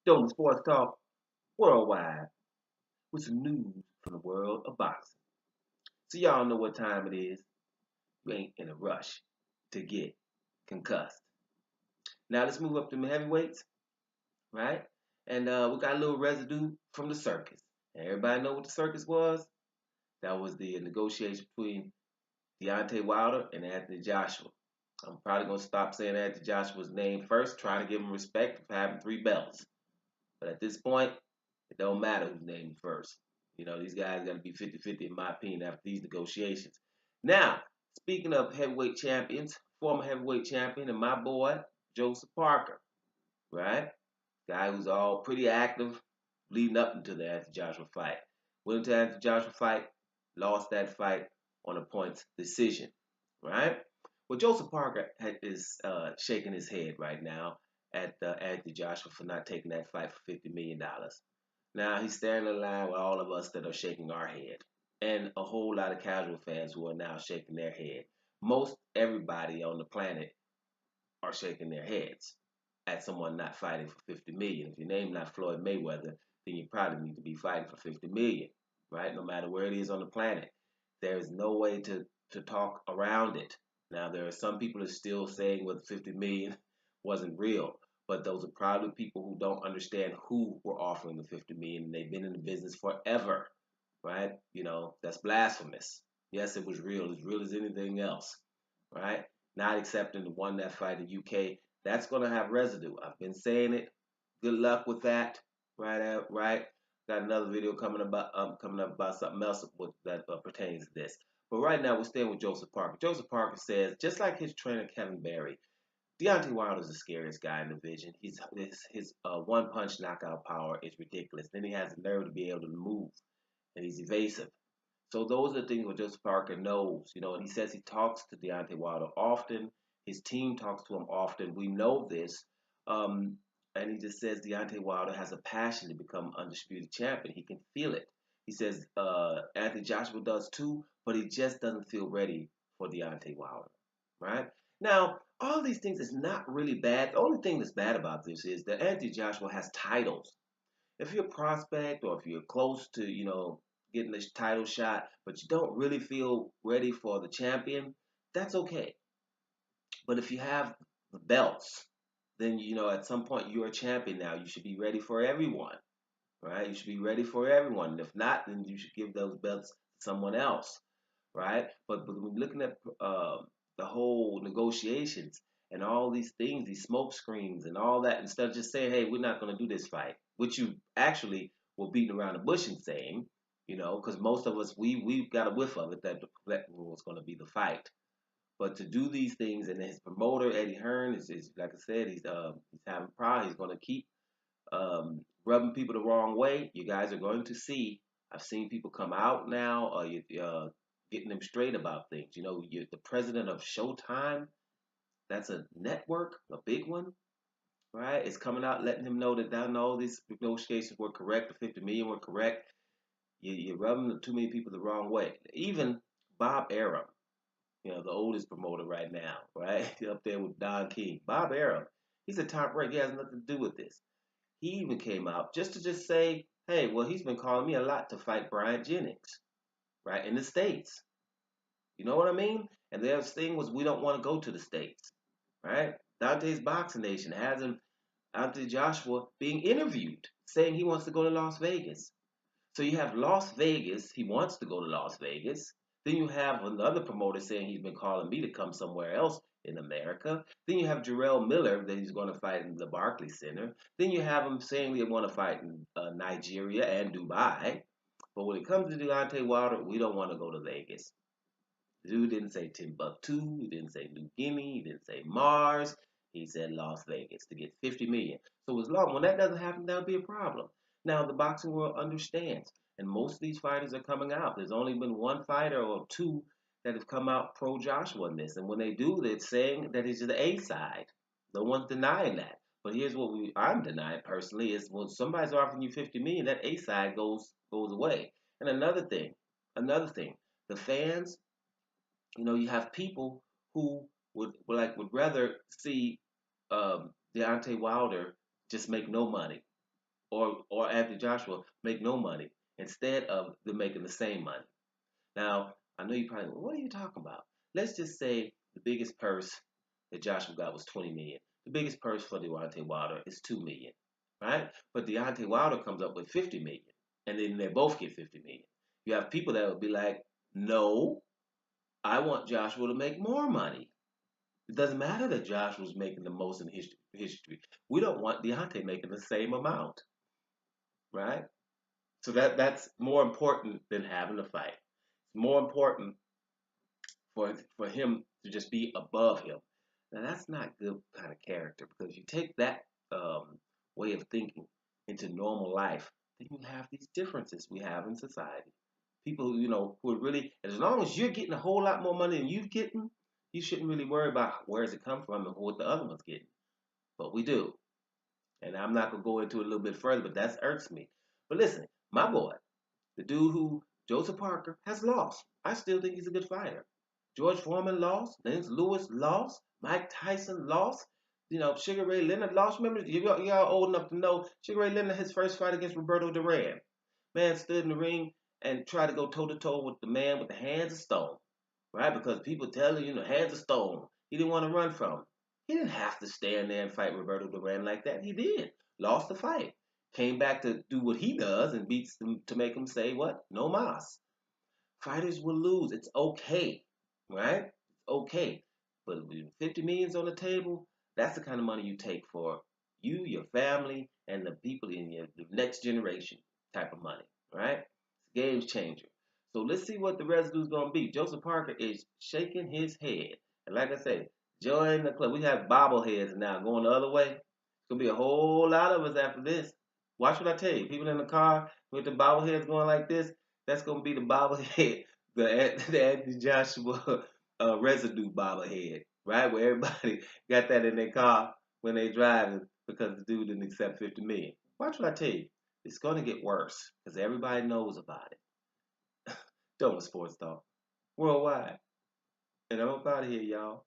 Doing Sports Talk Worldwide with some news from the world of boxing. So y'all know what time it is. You ain't in a rush to get concussed. Now let's move up to the heavyweights, right? And we got a little residue from the circus. And everybody know what the circus was? That was the negotiation between Deontay Wilder and Anthony Joshua. I'm probably gonna stop saying Anthony Joshua's name first, trying to give him respect for having 3 belts. But at this point, it don't matter who's named first. You know, these guys got to be 50-50 in my opinion after these negotiations. Now, speaking of heavyweight champions, former heavyweight champion and my boy, Joseph Parker, right? Guy who's all pretty active leading up into the Anthony Joshua fight. Went into the Anthony Joshua fight, lost that fight on a points decision, right? Well, Joseph Parker is shaking his head right now at Anthony Joshua for not taking that fight for $50 million. Now he's standing in line with all of us that are shaking our head, and a whole lot of casual fans who are now shaking their head. Most everybody on the planet are shaking their heads at someone not fighting for 50 million. If your name not Floyd Mayweather, then you probably need to be fighting for 50 million, right? No matter where it is on the planet, there is no way to talk around it. Now there are some people that are still saying what 50 million wasn't real, but those are probably people who don't understand who were offering the 50 million. And they've been in the business forever, right? You know, that's blasphemous. Yes, it was real, as real as anything else, right? Not accepting the one that fight in UK. That's going to have residue. I've been saying it. Good luck with that. Right, right. Got another video coming up about something else that pertains to this. But right now we're staying with Joseph Parker. Joseph Parker says, just like his trainer Kevin Barry, Deontay Wilder is the scariest guy in the division. His one punch knockout power is ridiculous. Then he has the nerve to be able to move, and he's evasive. So those are the things what Joseph Parker knows, you know, and he says he talks to Deontay Wilder often. His team talks to him often. We know this. Um, and he just says Deontay Wilder has a passion to become undisputed champion. He can feel it. He says Anthony Joshua does too, but he just doesn't feel ready for Deontay Wilder, right? Now, all these things is not really bad. The only thing that's bad about this is that Anthony Joshua has titles. If you're a prospect or if you're close to, you know, getting this title shot, but you don't really feel ready for the champion, that's okay. But if you have the belts, then you know at some point you're a champion now. You should be ready for everyone, right? You should be ready for everyone. And if not, then you should give those belts to someone else, right? But when looking at the whole negotiations and all these things, these smoke screens and all that, instead of just saying, "Hey, we're not going to do this fight," which you actually were beating around the bush and saying, you know, because most of us we got a whiff of it that was going to be the fight. But to do these things, and his promoter Eddie Hearn is like I said, he's having pride. He's going to keep rubbing people the wrong way. You guys are going to see. I've seen people come out now, getting them straight about things. You know, you're the president of Showtime. That's a network, a big one, right? It's coming out, letting him know that down all these negotiations were correct. The 50 million were correct. You're rubbing too many people the wrong way. Even Bob Arum, you know, the oldest promoter right now, right? Up there with Don King. Bob Arum, he's a top rank. He has nothing to do with this. He even came out just to say, hey, well, he's been calling me a lot to fight Brian Jennings, right, in the States. You know what I mean? And their thing was, we don't want to go to the States, right? Dante's Boxing Nation has him, Anthony Joshua, being interviewed, saying he wants to go to Las Vegas. So you have Las Vegas, he wants to go to Las Vegas. Then you have another promoter saying he's been calling me to come somewhere else in America. Then you have Jarrell Miller that he's going to fight in the Barclays Center. Then you have him saying they want to fight in Nigeria and Dubai. But when it comes to Deontay Wilder, we don't want to go to Vegas. The dude didn't say Timbuktu, he didn't say New Guinea, he didn't say Mars. He said Las Vegas to get 50 million. So as long when that doesn't happen, that'll be a problem. Now the boxing world understands, and most of these fighters are coming out. There's only been one fighter or two that have come out pro Joshua in this, and when they do, they're saying that it's the A side. No one's denying that. But here's what I'm denying personally is when somebody's offering you 50 million, that A side goes away. And another thing, the fans, you know, you have people who would rather see Deontay Wilder just make no money. or after Joshua make no money instead of them making the same money. Now, I know you probably, well, what are you talking about? Let's just say the biggest purse that Joshua got was 20 million. The biggest purse for Deontay Wilder is 2 million, right? But Deontay Wilder comes up with 50 million, and then they both get 50 million. You have people that would be like, no, I want Joshua to make more money. It doesn't matter that Joshua's making the most in history. We don't want Deontay making the same amount, right? So that's more important than having a fight. It's more important for him to just be above him. Now that's not good kind of character because you take that way of thinking into normal life, then you have these differences we have in society. People, who are really, as long as you're getting a whole lot more money than you're getting, you shouldn't really worry about where does it come from and what the other one's getting. But we do. And I'm not going to go into it a little bit further, but that irks me. But listen, my boy, the dude who, Joseph Parker, has lost. I still think he's a good fighter. George Foreman lost. Lennox Lewis lost. Mike Tyson lost. Sugar Ray Leonard lost. Remember, y'all old enough to know Sugar Ray Leonard, his first fight against Roberto Duran. Man stood in the ring and tried to go toe to toe with the man with the hands of stone, right? Because people tell you, hands of stone. He didn't want to run from him. He didn't have to stand there and fight Roberto Duran like that. He did. Lost the fight. Came back to do what he does and beats them to make him say what? No mas. Fighters will lose. It's okay, right? It's okay. But when 50 million's on the table, that's the kind of money you take for you, your family, and the people in the next generation type of money, right? It's a game changer. So let's see what the residue's gonna be. Joseph Parker is shaking his head. And like I said, join the club. We have bobbleheads now going the other way. It's gonna be a whole lot of us after this. Watch what I tell you. People in the car with the bobbleheads going like this, that's gonna be the bobblehead, the Anthony Joshua residue bobblehead, right? Where everybody got that in their car when they driving because the dude didn't accept 50 million. Watch what I tell you. It's gonna get worse because everybody knows about it. Don't Sports Talk worldwide, and I'm up out of here, y'all.